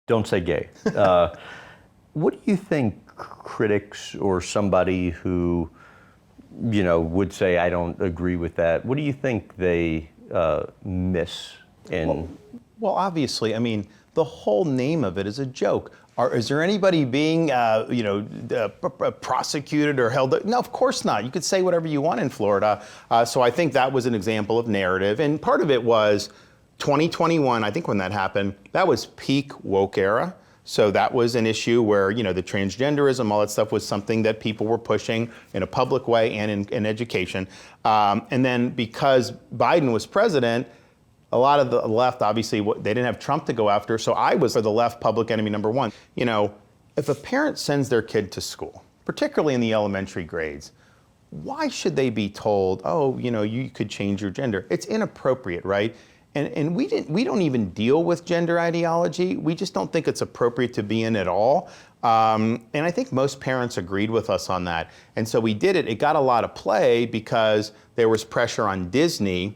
Don't say gay. What do you think critics or somebody who, would say, I don't agree with that, what do you think they miss in? Well, obviously, I mean, the whole name of it is a joke. Is there anybody being, prosecuted or held? No, of course not. You could say whatever you want in Florida. So I think that was an example of narrative. And part of it was 2021, I think when that happened, that was peak woke era. So that was an issue where, the transgenderism, all that stuff was something that people were pushing in a public way and in education. And then because Biden was president, a lot of the left, obviously, they didn't have Trump to go after, so I was for the left public enemy number one. If a parent sends their kid to school, particularly in the elementary grades, why should they be told, you could change your gender? It's inappropriate, right? And we don't even deal with gender ideology. We just don't think it's appropriate to be in at all. And I think most parents agreed with us on that. And so we did it. It got a lot of play because there was pressure on Disney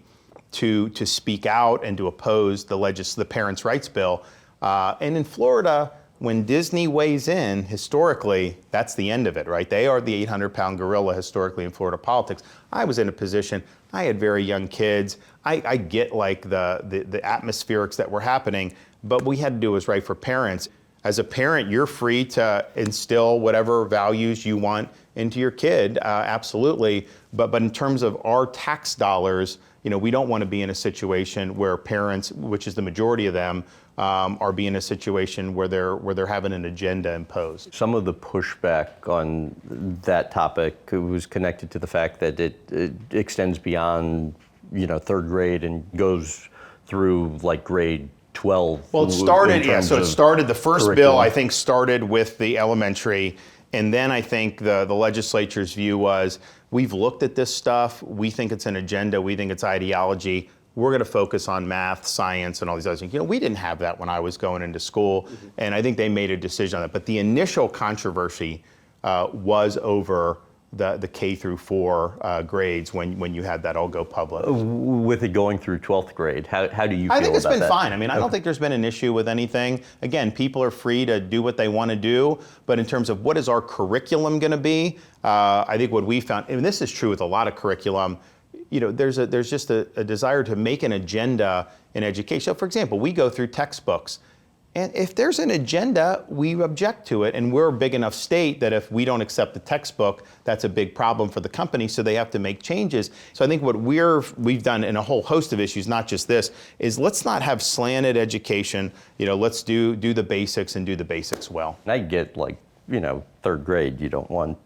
to speak out and to oppose the parents' rights bill. And in Florida, when Disney weighs in, historically, that's the end of it, right? They are the 800-pound gorilla historically in Florida politics. I was in a position, I had very young kids. I get like the atmospherics that were happening, but what we had to do was right for parents. As a parent, you're free to instill whatever values you want into your kid, absolutely. But in terms of our tax dollars, we don't want to be in a situation where parents, which is the majority of them, are being in a situation where they're having an agenda imposed. Some of the pushback on that topic was connected to the fact that it extends beyond, third grade and goes through like grade 12. Well, it started, the first bill, I think, started with the elementary. And then I think the legislature's view was, we've looked at this stuff, we think it's an agenda, we think it's ideology, we're gonna focus on math, science, and all these other things. We didn't have that when I was going into school, and I think they made a decision on that. But the initial controversy was over the K through 4 grades when you had that all go public. With it going through 12th grade, how do you feel about that? I think it's been fine. I mean, I don't think there's been an issue with anything. Again, people are free to do what they want to do, but in terms of what is our curriculum going to be, I think what we found, and this is true with a lot of curriculum, there's just a desire to make an agenda in education. So for example, we go through textbooks. And if there's an agenda, we object to it. And we're a big enough state that if we don't accept the textbook, that's a big problem for the company, so they have to make changes. So I think what we've done in a whole host of issues, not just this, is let's not have slanted education. Let's do the basics and do the basics well. I get third grade, you don't want,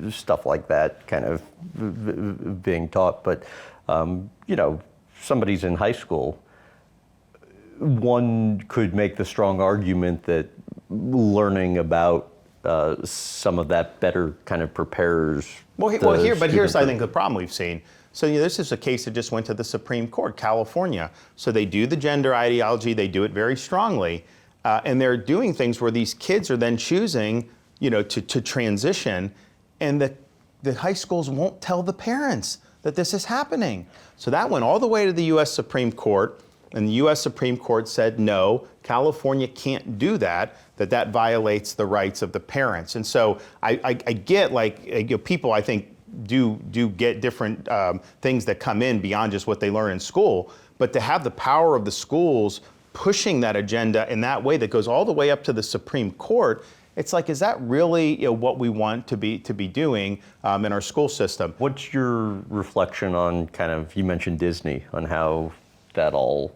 stuff like that kind of being taught. But, somebody's in high school, one could make the strong argument that learning about some of that better kind of prepares. Here's I think the problem we've seen. So this is a case that just went to the Supreme Court, California. So they do the gender ideology, they do it very strongly, and they're doing things where these kids are then choosing, to transition, and the high schools won't tell the parents that this is happening. So that went all the way to the U.S. Supreme Court. And the U.S. Supreme Court said, no, California can't do that violates the rights of the parents. And so I get people, I think, do get different things that come in beyond just what they learn in school. But to have the power of the schools pushing that agenda in that way that goes all the way up to the Supreme Court, it's like, is that really what we want to be doing in our school system? What's your reflection on you mentioned Disney, on how that all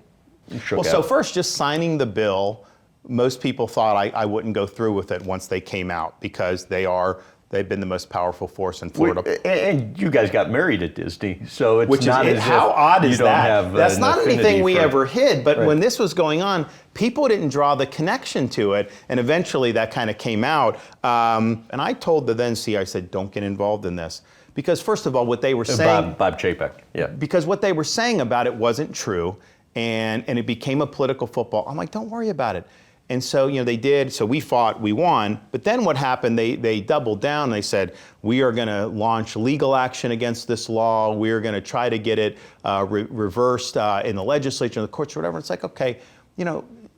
shook out? So first, just signing the bill, most people thought I wouldn't go through with it once they came out because they've been the most powerful force in Florida. And you guys got married at Disney, so it's how odd is that? That's not anything we ever hid, but when this was going on, people didn't draw the connection to it, and eventually that kind of came out. And I told the then CEO, I said, don't get involved in this. Because first of all, what they were saying— Bob Chapek, yeah. Because what they were saying about it wasn't true, and it became a political football. I'm like, don't worry about it. And so, they did, so we fought, we won, but then what happened, they doubled down, they said, we are gonna launch legal action against this law, we're gonna try to get it reversed in the legislature, in the courts, or whatever. It's like, okay,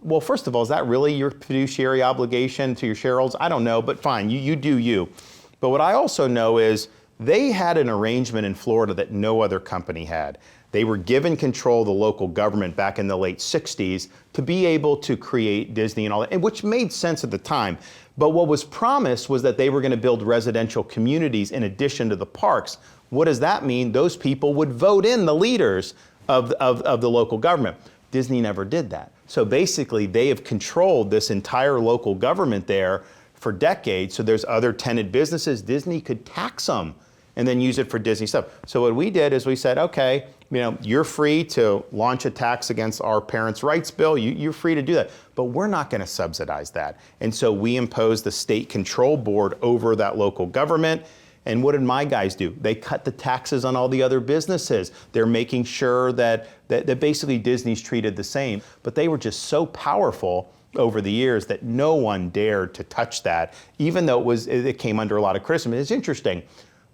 Well, first of all, is that really your fiduciary obligation to your shareholders? I don't know, but fine, you do you. But what I also know is they had an arrangement in Florida that no other company had. They were given control of the local government back in the late 60s to be able to create Disney and all that, which made sense at the time. But what was promised was that they were going to build residential communities in addition to the parks. What does that mean? Those people would vote in the leaders of the local government. Disney never did that. So basically, they have controlled this entire local government there for decades. So there's other tenant businesses. Disney could tax them and then use it for Disney stuff. So what we did is we said, okay, you're free to launch a tax against our parents' rights bill. You're free to do that, but we're not going to subsidize that. And so we imposed the state control board over that local government. And what did my guys do? They cut the taxes on all the other businesses. They're making sure that basically Disney's treated the same. But they were just so powerful over the years that no one dared to touch that, even though it came under a lot of criticism. It's interesting.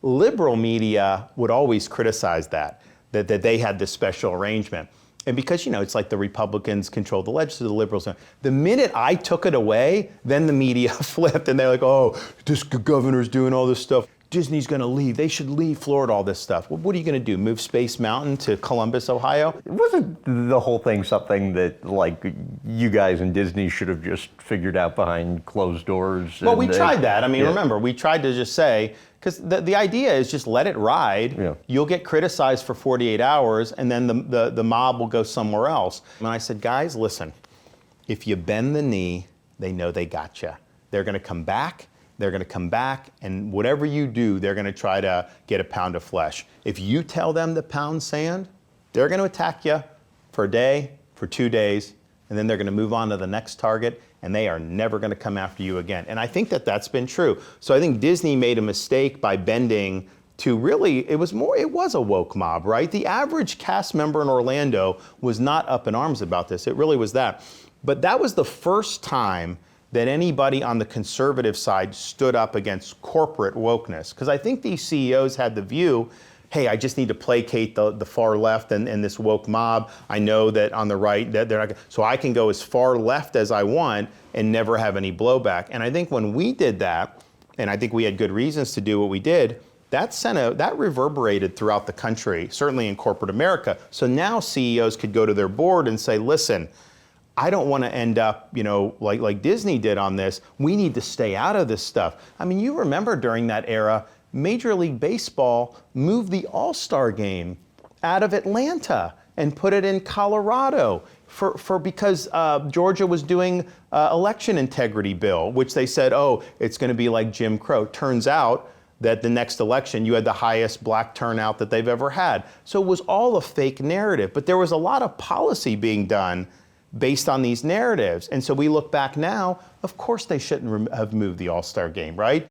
Liberal media would always criticize that they had this special arrangement. And because, it's like the Republicans control the legislature, the liberals. The minute I took it away, then the media flipped and they're like, oh, this governor's doing all this stuff. Disney's going to leave. They should leave Florida, all this stuff. Well, what are you going to do? Move Space Mountain to Columbus, Ohio? Wasn't the whole thing something that, you guys and Disney should have just figured out behind closed doors? Well, we tried that. Remember, we tried to just say, because the idea is just let it ride. Yeah. You'll get criticized for 48 hours, and then the mob will go somewhere else. And I said, guys, listen, if you bend the knee, they know they got you. They're going to come back. They're going to come back, and whatever you do, they're going to try to get a pound of flesh. If you tell them to pound sand, they're going to attack you for a day, for 2 days, and then they're going to move on to the next target, and they are never going to come after you again. And I think that that's been true. So I think Disney made a mistake by bending to really, it was a woke mob, right? The average cast member in Orlando was not up in arms about this. It really was that. But that was the first time that anybody on the conservative side stood up against corporate wokeness. Because I think these CEOs had the view, hey, I just need to placate the far left and this woke mob. I know that on the right, that they're not, so I can go as far left as I want and never have any blowback. And I think when we did that, and I think we had good reasons to do what we did, that reverberated throughout the country, certainly in corporate America. So now CEOs could go to their board and say, listen, I don't want to end up, like Disney did on this. We need to stay out of this stuff. You remember during that era, Major League Baseball moved the All-Star game out of Atlanta and put it in Colorado because Georgia was doing election integrity bill, which they said, oh, it's going to be like Jim Crow. Turns out that the next election, you had the highest black turnout that they've ever had. So it was all a fake narrative, but there was a lot of policy being done based on these narratives. And so we look back now, of course they shouldn't have moved the All-Star game, right?